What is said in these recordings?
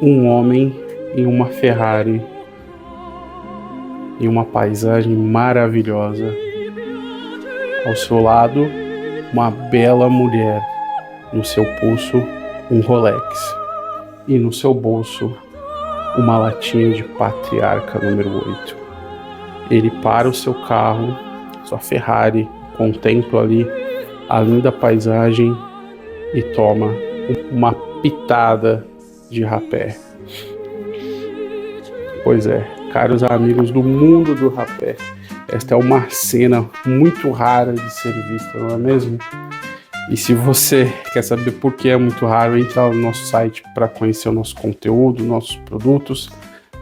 Um homem em uma Ferrari, em uma paisagem maravilhosa. Ao seu lado, uma bela mulher. No seu pulso, um Rolex. E no seu bolso, uma latinha de Patriarca número 8. Ele para o seu carro, sua Ferrari, contempla ali a linda paisagem e toma uma pitada de rapé. Pois é, caros amigos do mundo do rapé, esta é uma cena muito rara de ser vista, não é mesmo? E se você quer saber por que é muito raro, entra no nosso site para conhecer o nosso conteúdo, nossos produtos,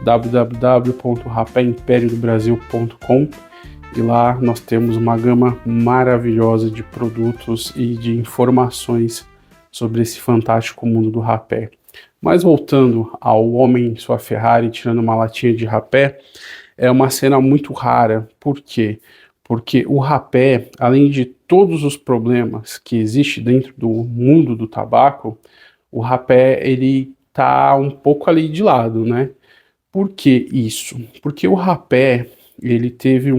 www.rapéimperiodobrasil.com, e lá nós temos uma gama maravilhosa de produtos e de informações sobre esse fantástico mundo do rapé. Mas voltando ao homem em sua Ferrari tirando uma latinha de rapé, é uma cena muito rara. Por quê? Porque o rapé, além de todos os problemas que existem dentro do mundo do tabaco, o rapé ele tá um pouco ali de lado, né? Por que isso? Porque o rapé ele teve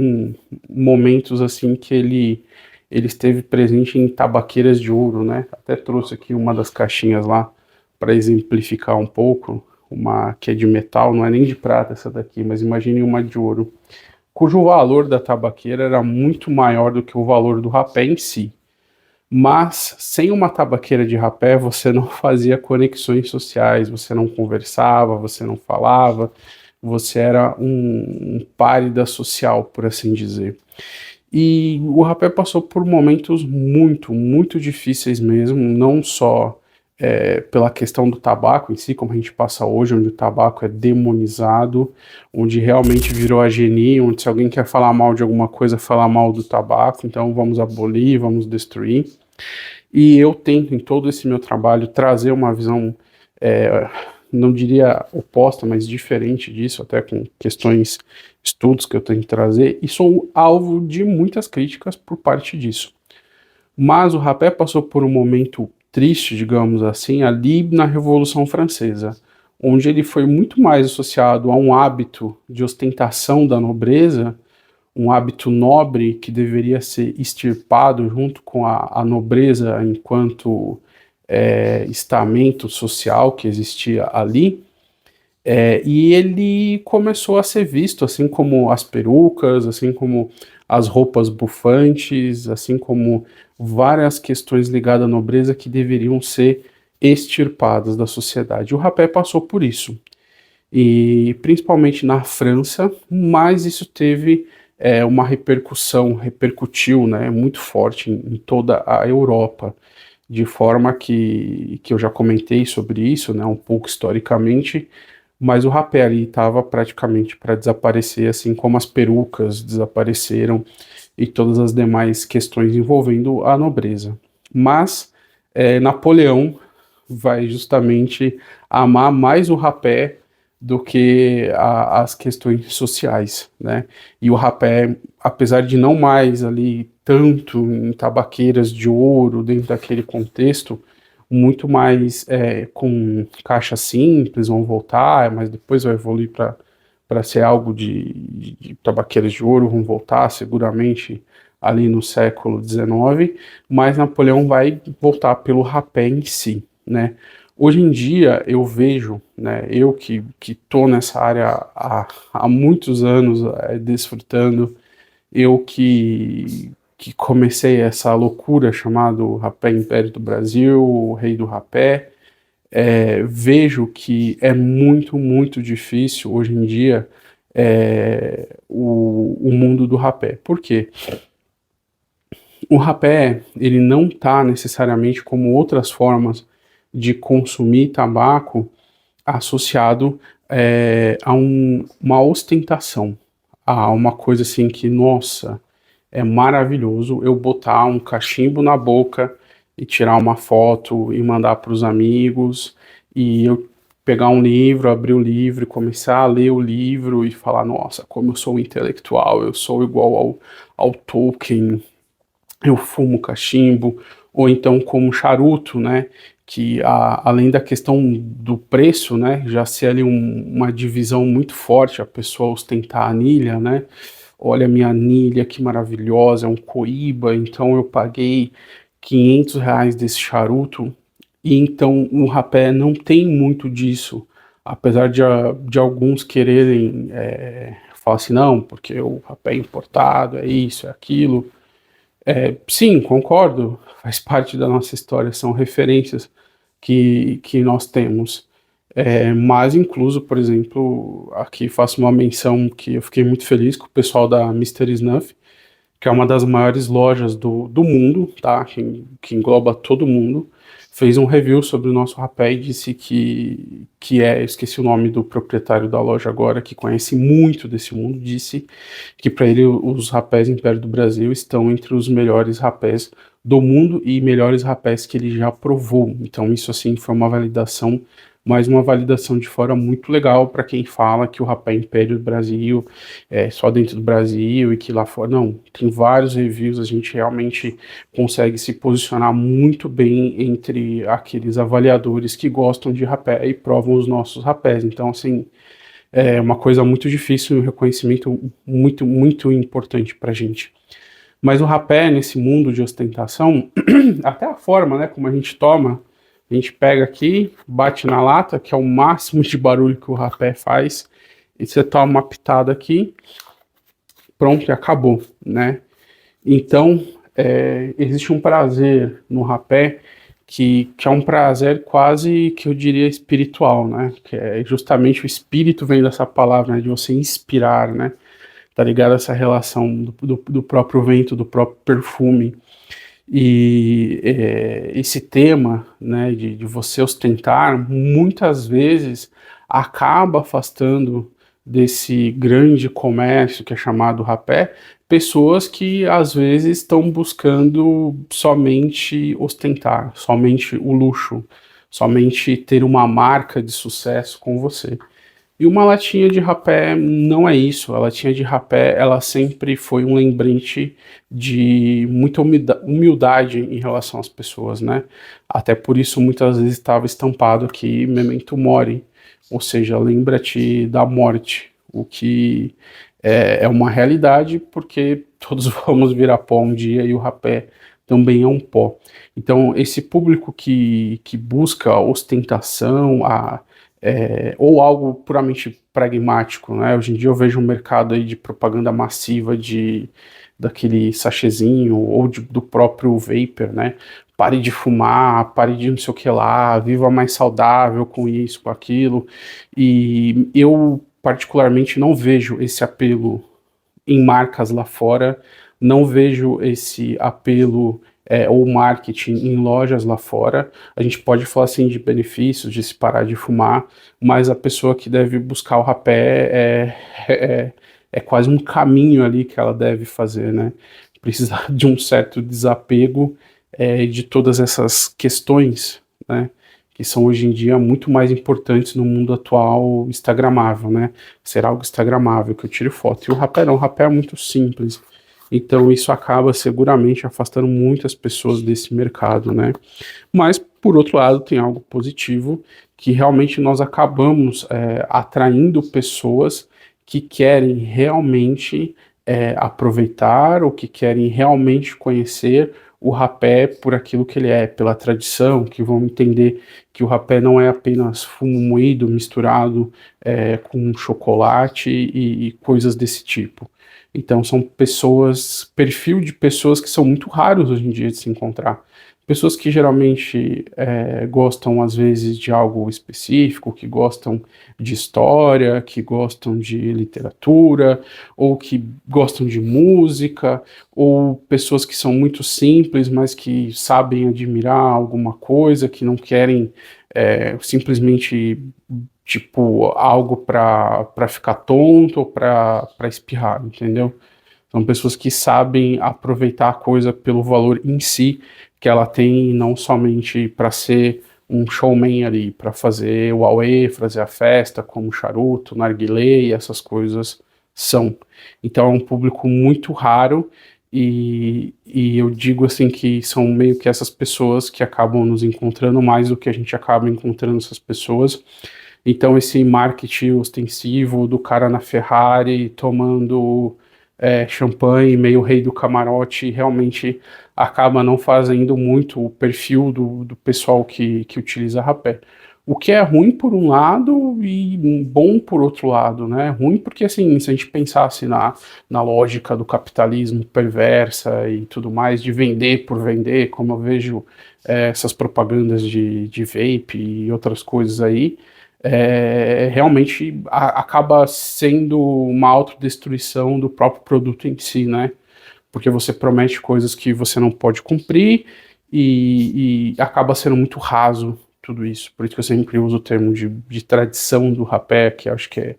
momentos assim que ele esteve presente em tabaqueiras de ouro, né? Até trouxe aqui uma das caixinhas lá para exemplificar um pouco, uma que é de metal, não é nem de prata essa daqui, mas imagine uma de ouro, cujo valor da tabaqueira era muito maior do que o valor do rapé em si. Mas sem uma tabaqueira de rapé, você não fazia conexões sociais, você não conversava, você não falava, você era um párida social, por assim dizer. E o rapé passou por momentos muito difíceis mesmo, não só pela questão do tabaco em si, como a gente passa hoje, onde o tabaco é demonizado, onde realmente virou a genie, onde se alguém quer falar mal de alguma coisa, falar mal do tabaco, então vamos abolir, vamos destruir. E eu tento, em todo esse meu trabalho, trazer uma visão, é, não diria oposta, mas diferente disso, até com questões, estudos que eu tenho que trazer, e sou alvo de muitas críticas por parte disso. Mas o rapé passou por um momento triste, digamos assim, ali na Revolução Francesa, onde ele foi muito mais associado a um hábito de ostentação da nobreza, um hábito nobre que deveria ser extirpado junto com a nobreza enquanto estamento social que existia ali, e ele começou a ser visto, assim como as perucas, assim como as roupas bufantes, assim como várias questões ligadas à nobreza que deveriam ser extirpadas da sociedade. O rapé passou por isso, e principalmente na França, mas isso teve uma repercutiu, né, muito forte em toda a Europa, de forma que eu já comentei sobre isso, né, um pouco historicamente, mas o rapé ali estava praticamente para desaparecer, assim como as perucas desapareceram e todas as demais questões envolvendo a nobreza. Mas Napoleão vai justamente amar mais o rapé do que as questões sociais, né? E o rapé, apesar de não mais ali tanto em tabaqueiras de ouro dentro daquele contexto, muito mais com caixa simples, vão voltar, mas depois vai evoluir para ser algo de tabaqueiras de ouro, vão voltar seguramente ali no século XIX, mas Napoleão vai voltar pelo rapé em si, né? Hoje em dia eu vejo, né, eu que tô nessa área há muitos anos, desfrutando, eu que comecei essa loucura chamada Rapé Império do Brasil, o Rei do Rapé, vejo que é muito difícil hoje em dia o mundo do rapé. Por quê? O rapé, ele não está necessariamente como outras formas de consumir tabaco associado a uma ostentação, a uma coisa assim que, nossa, é maravilhoso eu botar um cachimbo na boca e tirar uma foto e mandar para os amigos, e eu pegar um livro, abrir o livro e começar a ler o livro e falar, nossa, como eu sou um intelectual, eu sou igual ao Tolkien, eu fumo cachimbo, ou então como charuto, né? Que além da questão do preço, né? Já ser ali uma divisão muito forte, a pessoa ostentar a anilha, né? Olha a minha anilha, que maravilhosa, é um coíba, então eu paguei R$ 500 desse charuto, e então o rapé não tem muito disso, apesar de alguns quererem falar assim, não, porque o rapé é importado, é isso, é aquilo. Sim, concordo, faz parte da nossa história, são referências que nós temos. Mas incluso, por exemplo, aqui faço uma menção que eu fiquei muito feliz com o pessoal da Mister Snuff, que é uma das maiores lojas do mundo, tá? Que engloba todo mundo, fez um review sobre o nosso rapé e disse esqueci o nome do proprietário da loja agora, que conhece muito desse mundo, disse que para ele os rapés Império do Brasil estão entre os melhores rapés do mundo e melhores rapés que ele já provou. Então isso assim foi uma validação, mais uma validação de fora muito legal para quem fala que o rapé Império do Brasil é só dentro do Brasil e que lá fora. Não, tem vários reviews, a gente realmente consegue se posicionar muito bem entre aqueles avaliadores que gostam de rapé e provam os nossos rapés. Então, assim, é uma coisa muito difícil, um reconhecimento muito, muito importante pra gente. Mas o rapé, nesse mundo de ostentação, até a forma, né, como a gente toma, a gente pega aqui, bate na lata, que é o máximo de barulho que o rapé faz, e você toma uma pitada aqui, pronto, e acabou, né? Então, existe um prazer no rapé que é um prazer quase que eu diria espiritual, né? Que é justamente o espírito vem dessa palavra, né? De você inspirar, né? Tá ligado a essa relação do próprio vento, do próprio perfume. E esse tema, né, de você ostentar, muitas vezes acaba afastando desse grande comércio que é chamado rapé, pessoas que às vezes estão buscando somente ostentar, somente o luxo, somente ter uma marca de sucesso com você. E uma latinha de rapé não é isso. A latinha de rapé, ela sempre foi um lembrete de muita humildade em relação às pessoas, né? Até por isso muitas vezes estava estampado aqui Memento Mori, ou seja, lembra-te da morte, o que é uma realidade porque todos vamos virar pó um dia e o rapé também é um pó. Então, esse público que busca ostentação, ou algo puramente pragmático, né? Hoje em dia eu vejo um mercado aí de propaganda massiva daquele sachêzinho ou do próprio vapor, né? Pare de fumar, pare de não sei o que lá, viva mais saudável com isso, com aquilo. E eu particularmente não vejo esse apelo em marcas lá fora, não vejo esse apelo ou marketing em lojas lá fora. A gente pode falar assim de benefícios de se parar de fumar, mas a pessoa que deve buscar o rapé é quase um caminho ali que ela deve fazer, né? Precisa de um certo desapego de todas essas questões, né? Que são hoje em dia muito mais importantes no mundo atual instagramável, né? Ser algo instagramável, que eu tire foto. E o rapé não, o rapé é muito simples. Então isso acaba seguramente afastando muitas pessoas desse mercado, né? Mas, por outro lado, tem algo positivo, que realmente nós acabamos atraindo pessoas que querem realmente aproveitar ou que querem realmente conhecer o rapé por aquilo que ele é, pela tradição, que vão entender que o rapé não é apenas fumo moído misturado com chocolate e coisas desse tipo. Então são pessoas, perfil de pessoas que são muito raros hoje em dia de se encontrar. Pessoas que geralmente gostam, às vezes, de algo específico, que gostam de história, que gostam de literatura, ou que gostam de música, ou pessoas que são muito simples, mas que sabem admirar alguma coisa, que não querem simplesmente, tipo, algo para ficar tonto ou para espirrar, entendeu? São pessoas que sabem aproveitar a coisa pelo valor em si que ela tem, não somente para ser um showman ali, para fazer o auê, fazer a festa, como charuto, narguilé e essas coisas são. Então é um público muito raro e eu digo assim que são meio que essas pessoas que acabam nos encontrando mais do que a gente acaba encontrando essas pessoas. Então esse marketing ostensivo do cara na Ferrari tomando champanhe, meio rei do camarote, realmente acaba não fazendo muito o perfil do pessoal que utiliza rapé. O que é ruim por um lado e bom por outro lado, né? Ruim porque, assim, se a gente pensasse na lógica do capitalismo perversa e tudo mais, de vender por vender, como eu vejo essas propagandas de vape e outras coisas aí, realmente acaba sendo uma autodestruição do próprio produto em si, né? Porque você promete coisas que você não pode cumprir e acaba sendo muito raso tudo isso. Por isso que eu sempre uso o termo de tradição do rapé, que acho que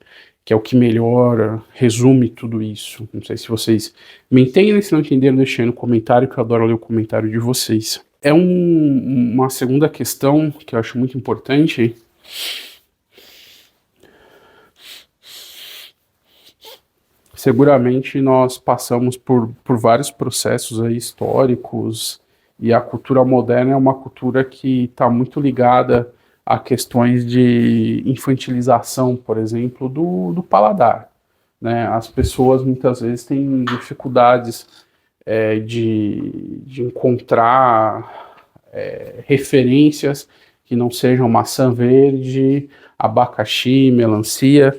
é o que melhor resume tudo isso. Não sei se vocês me entendem, se não entenderam, deixem aí no comentário, que eu adoro ler o comentário de vocês. Uma segunda questão que eu acho muito importante. Seguramente nós passamos por vários processos aí históricos e a cultura moderna é uma cultura que está muito ligada a questões de infantilização, por exemplo, do paladar, né? As pessoas muitas vezes têm dificuldades de encontrar referências que não sejam maçã verde, abacaxi, melancia,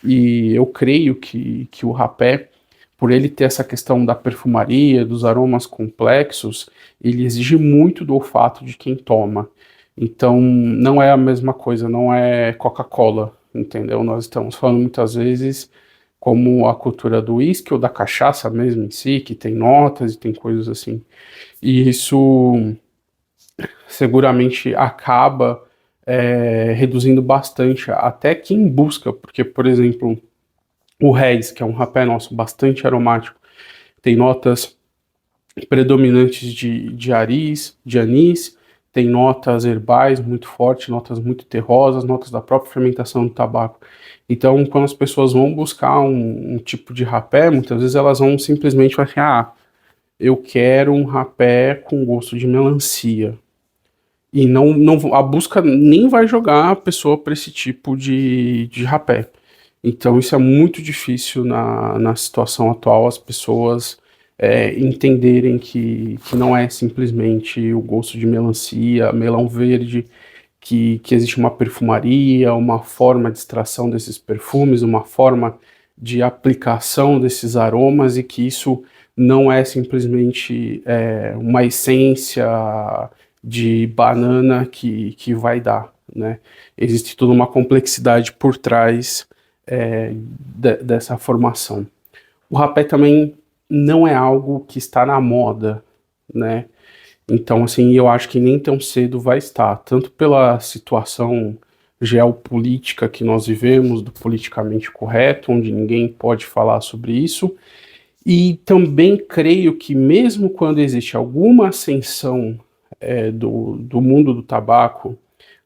e eu creio que o rapé, por ele ter essa questão da perfumaria, dos aromas complexos, ele exige muito do olfato de quem toma. Então, não é a mesma coisa, não é Coca-Cola, entendeu? Nós estamos falando muitas vezes como a cultura do uísque ou da cachaça mesmo em si, que tem notas e tem coisas assim. E isso seguramente acaba reduzindo bastante até quem busca, porque, por exemplo, o Reis, que é um rapé nosso bastante aromático, tem notas predominantes de anis, tem notas herbais muito fortes, notas muito terrosas, notas da própria fermentação do tabaco. Então, quando as pessoas vão buscar um tipo de rapé, muitas vezes elas vão simplesmente falar assim, eu quero um rapé com gosto de melancia. E a busca nem vai jogar a pessoa para esse tipo de rapé. Então, isso é muito difícil na situação atual, as pessoas entenderem que não é simplesmente o gosto de melancia, melão verde, que existe uma perfumaria, uma forma de extração desses perfumes, uma forma de aplicação desses aromas e que isso não é simplesmente uma essência de banana que vai dar, né? Existe toda uma complexidade por trás dessa formação. O rapé também não é algo que está na moda, né? Então, assim, eu acho que nem tão cedo vai estar, tanto pela situação geopolítica que nós vivemos, do politicamente correto, onde ninguém pode falar sobre isso, e também creio que mesmo quando existe alguma ascensão do mundo do tabaco,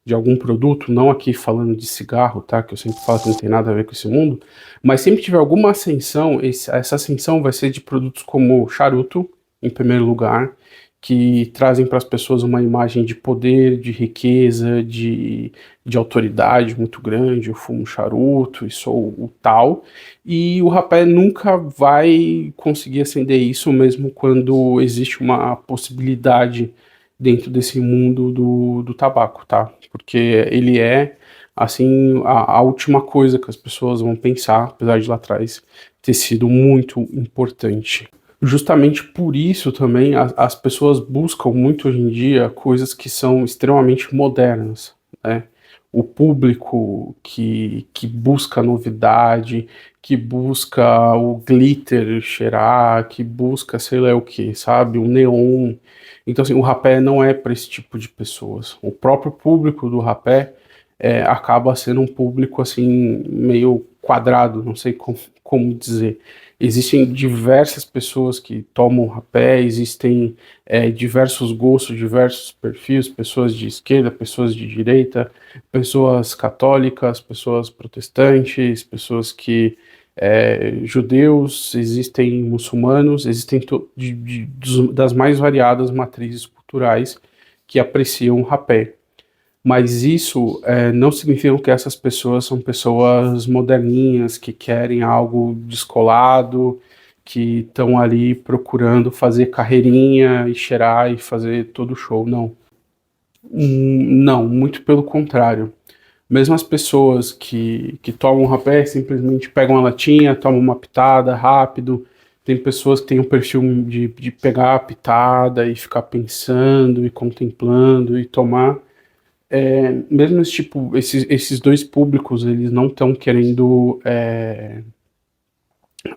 de algum produto, não aqui falando de cigarro, tá? Que eu sempre falo que não tem nada a ver com esse mundo, mas sempre tiver alguma ascensão, essa ascensão vai ser de produtos como charuto, em primeiro lugar, que trazem para as pessoas uma imagem de poder, de riqueza, de autoridade muito grande. Eu fumo charuto e sou o tal, e o rapé nunca vai conseguir acender isso, mesmo quando existe uma possibilidade dentro desse mundo do tabaco, tá? Porque ele é, assim, a última coisa que as pessoas vão pensar, apesar de lá atrás ter sido muito importante. Justamente por isso também as pessoas buscam muito hoje em dia coisas que são extremamente modernas, né? O público que busca novidade, que busca o glitter cheirar, que busca sei lá o que, sabe? O neon. Então, assim, o rapé não é para esse tipo de pessoas. O próprio público do rapé acaba sendo um público, assim, meio quadrado, não sei como dizer. Existem diversas pessoas que tomam rapé, existem diversos gostos, diversos perfis, pessoas de esquerda, pessoas de direita, pessoas católicas, pessoas protestantes, pessoas que judeus, existem muçulmanos, existem das mais variadas matrizes culturais que apreciam o rapé. Mas isso não significa que essas pessoas são pessoas moderninhas, que querem algo descolado, que estão ali procurando fazer carreirinha e cheirar e fazer todo o show. Não. Não, muito pelo contrário. Mesmo as pessoas que tomam rapé simplesmente pegam uma latinha, tomam uma pitada rápido. Tem pessoas que têm o perfil de pegar a pitada e ficar pensando e contemplando e tomar. Mesmo esses dois públicos, eles não estão querendo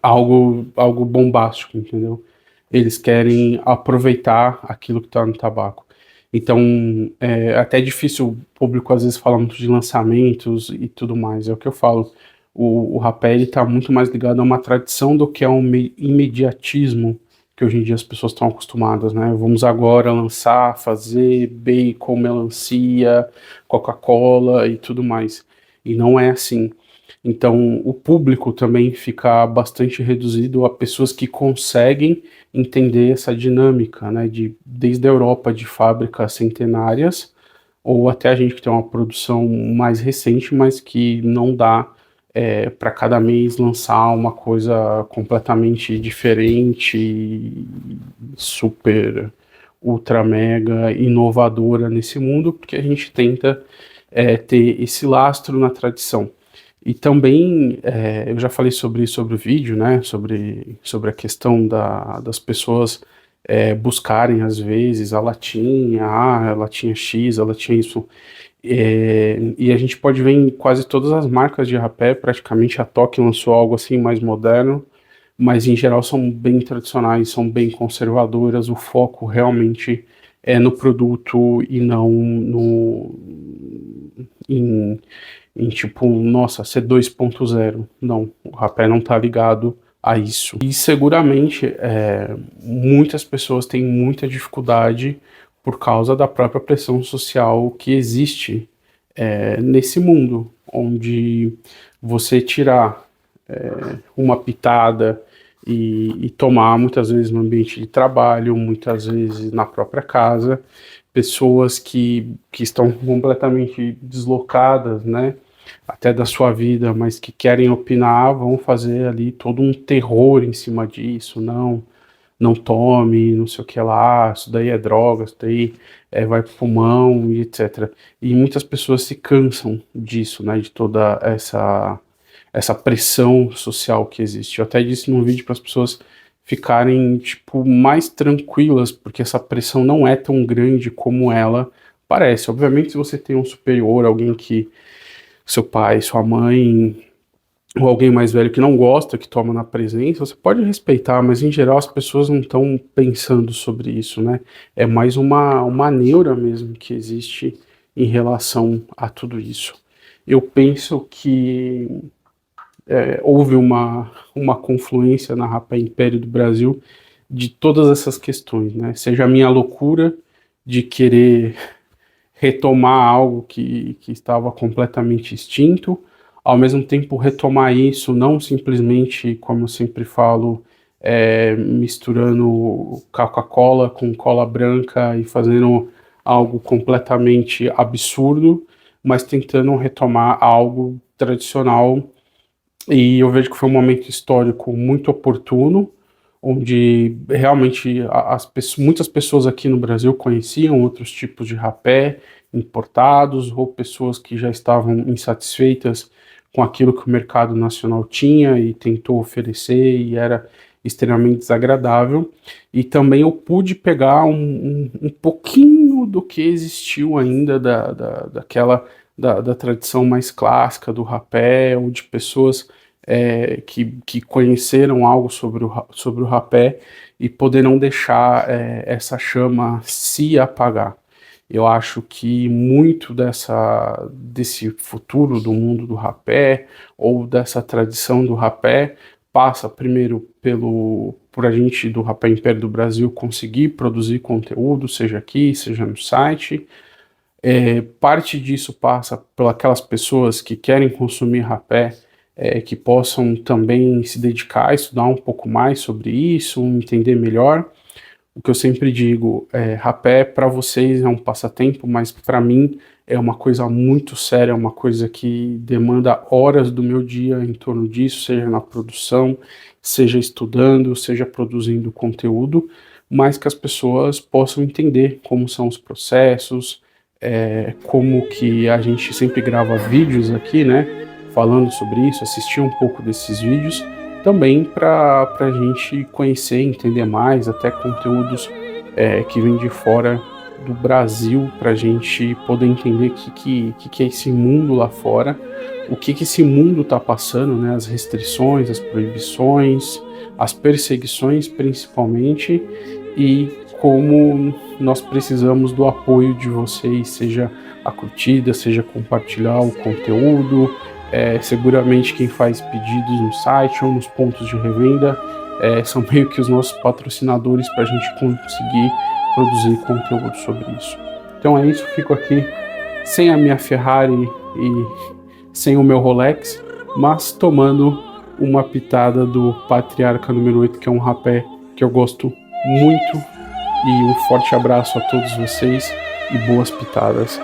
algo bombástico, entendeu? Eles querem aproveitar aquilo que está no tabaco. Então, é até difícil o público às vezes falar muito de lançamentos e tudo mais. É o que eu falo. O rapé está muito mais ligado a uma tradição do que a um imediatismo que hoje em dia as pessoas estão acostumadas, né? Vamos agora lançar, fazer bacon, melancia, Coca-Cola e tudo mais. E não é assim. Então, o público também fica bastante reduzido a pessoas que conseguem entender essa dinâmica, né, desde a Europa de fábricas centenárias, ou até a gente que tem uma produção mais recente, mas que não dá para cada mês lançar uma coisa completamente diferente, super, ultra, mega inovadora nesse mundo, porque a gente tenta ter esse lastro na tradição. E também, eu já falei sobre o vídeo, né, sobre a questão das pessoas buscarem, às vezes, a latinha X, a latinha Y, e a gente pode ver em quase todas as marcas de rapé, praticamente a Toque lançou algo assim mais moderno, mas em geral são bem tradicionais, são bem conservadoras, o foco realmente é no produto e não em tipo, nossa, ser 2.0. Não, o rapé não tá ligado a isso. E seguramente muitas pessoas têm muita dificuldade por causa da própria pressão social que existe nesse mundo, onde você tirar uma pitada e tomar muitas vezes no ambiente de trabalho, muitas vezes na própria casa, pessoas que estão completamente deslocadas, né, até da sua vida, mas que querem opinar, vão fazer ali todo um terror em cima disso, não tome, não sei o que lá, isso daí é droga, isso daí vai pro pulmão e etc. E muitas pessoas se cansam disso, né, de toda essa pressão social que existe. Eu até disse num vídeo para as pessoas ficarem, tipo, mais tranquilas, porque essa pressão não é tão grande como ela parece. Obviamente, se você tem um superior, alguém que, seu pai, sua mãe, ou alguém mais velho que não gosta, que toma na presença, você pode respeitar, mas em geral as pessoas não estão pensando sobre isso, né? É mais uma neura mesmo que existe em relação a tudo isso. Eu penso que houve uma confluência na Rapé Império do Brasil de todas essas questões, né? Seja a minha loucura de querer retomar algo que estava completamente extinto, ao mesmo tempo retomar isso não simplesmente, como eu sempre falo, misturando Coca-Cola com cola branca e fazendo algo completamente absurdo, mas tentando retomar algo tradicional. E eu vejo que foi um momento histórico muito oportuno, onde realmente muitas pessoas aqui no Brasil conheciam outros tipos de rapé importados, ou pessoas que já estavam insatisfeitas com aquilo que o mercado nacional tinha e tentou oferecer e era extremamente desagradável. E também eu pude pegar um pouquinho do que existiu ainda da tradição mais clássica do rapé, ou de pessoas que conheceram algo sobre o rapé e poder não deixar essa chama se apagar. Eu acho que muito desse futuro do mundo do rapé, ou dessa tradição do rapé, passa primeiro por a gente do Rapé Império do Brasil conseguir produzir conteúdo, seja aqui, seja no site. Parte disso passa pelas pessoas que querem consumir rapé que possam também se dedicar a estudar um pouco mais sobre isso, entender melhor. O que eu sempre digo, rapé para vocês é um passatempo, mas para mim é uma coisa muito séria, é uma coisa que demanda horas do meu dia em torno disso, seja na produção, seja estudando, seja produzindo conteúdo, mas que as pessoas possam entender como são os processos, como que a gente sempre grava vídeos aqui, né, falando sobre isso, assistir um pouco desses vídeos, também para a gente conhecer, entender mais, até conteúdos que vêm de fora do Brasil, para a gente poder entender o que é esse mundo lá fora, o que esse mundo está passando, né, as restrições, as proibições, as perseguições principalmente, e como nós precisamos do apoio de vocês, seja a curtida, seja compartilhar o conteúdo, seguramente quem faz pedidos no site ou nos pontos de revenda são meio que os nossos patrocinadores para a gente conseguir produzir conteúdo sobre isso. Então é isso, fico aqui sem a minha Ferrari e sem o meu Rolex, mas tomando uma pitada do Patriarca número 8, que é um rapé que eu gosto muito, e um forte abraço a todos vocês e boas pitadas.